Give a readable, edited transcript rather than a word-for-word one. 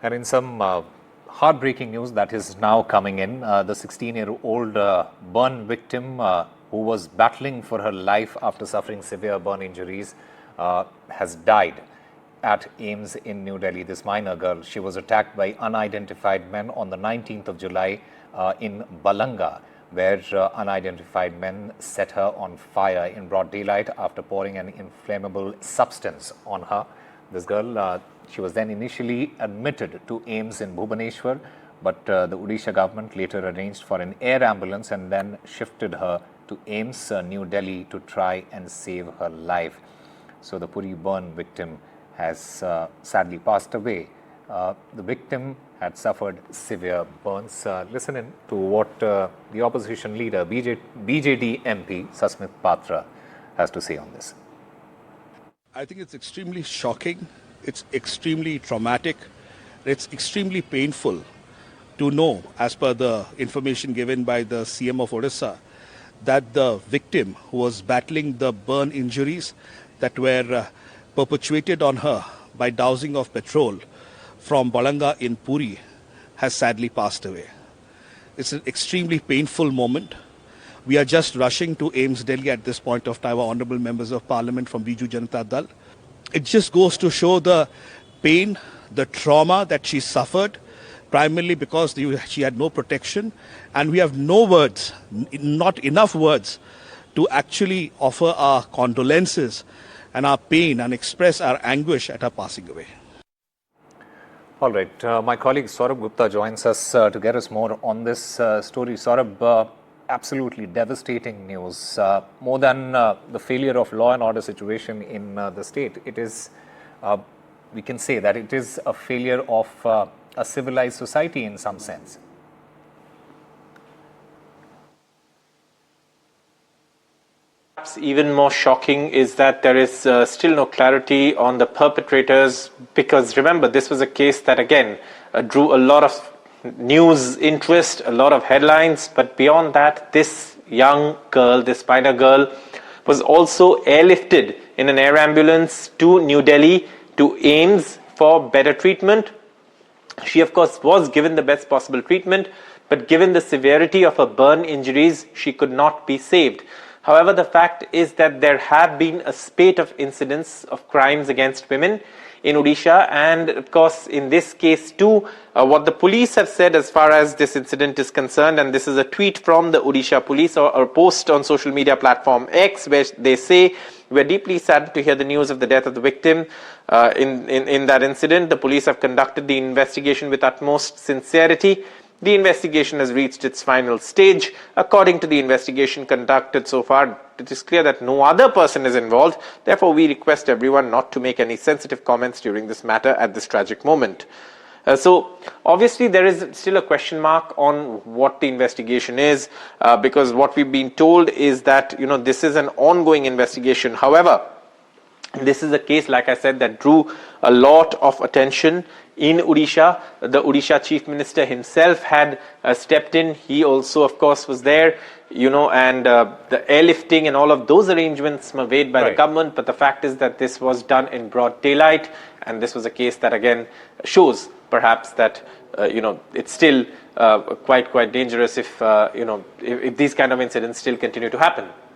And in some heartbreaking news that is now coming in, the 16-year-old burn victim who was battling for her life after suffering severe burn injuries has died at AIIMS in New Delhi. This minor girl, she was attacked by unidentified men on the 19th of July in Balanga, where unidentified men set her on fire in broad daylight after pouring an inflammable substance on her. This girl, she was then initially admitted to AIIMS in Bhubaneswar, but the Odisha government later arranged for an air ambulance and then shifted her to AIIMS New Delhi to try and save her life. So the Puri burn victim has sadly passed away. The victim had suffered severe burns. Listen in to what the opposition leader, BJD MP Sasmit Patra, has to say on this. I think it's extremely shocking, it's extremely traumatic, it's extremely painful to know, as per the information given by the CM of Odisha, that the victim who was battling the burn injuries that were perpetuated on her by dousing of petrol from Balanga in Puri has sadly passed away. It's an extremely painful moment. We are just rushing to AIIMS Delhi at this point of time, our honourable members of parliament from Biju Janata Dal. It just goes to show the pain, the trauma that she suffered, primarily because she had no protection, and we have no words, not enough words, to actually offer our condolences and our pain and express our anguish at her passing away. All right, my colleague Saurabh Gupta joins us to get us more on this story. Saurabh, absolutely devastating news. More than the failure of law and order situation in the state, it is, we can say that it is a failure of a civilized society in some sense. Perhaps even more shocking is that there is still no clarity on the perpetrators, because remember, this was a case that again drew a lot of news interest, a lot of headlines, but beyond that, this young girl, this minor girl, was also airlifted in an air ambulance to New Delhi, to AIIMS for better treatment. She, of course, was given the best possible treatment, but given the severity of her burn injuries, she could not be saved. However, the fact is that there have been a spate of incidents of crimes against women in Odisha, and of course in this case too, what the police have said as far as this incident is concerned, and this is a tweet from the Odisha police or a post on social media platform X, where they say, "We are deeply saddened to hear the news of the death of the victim in that incident. The police have conducted the investigation with utmost sincerity. The investigation has reached its final stage. According to the investigation conducted so far, it is clear that no other person is involved. Therefore, we request everyone not to make any sensitive comments during this matter at this tragic moment." So, obviously, there is still a question mark on what the investigation is, because what we've been told is that, this is an ongoing investigation. However, this is a case, like I said, that drew a lot of attention in Odisha. The Odisha Chief Minister himself had stepped in. He also, of course, was there, and the airlifting and all of those arrangements were made by the government. But the fact is that this was done in broad daylight, and this was a case that again shows perhaps that, it's still quite dangerous if these kind of incidents still continue to happen.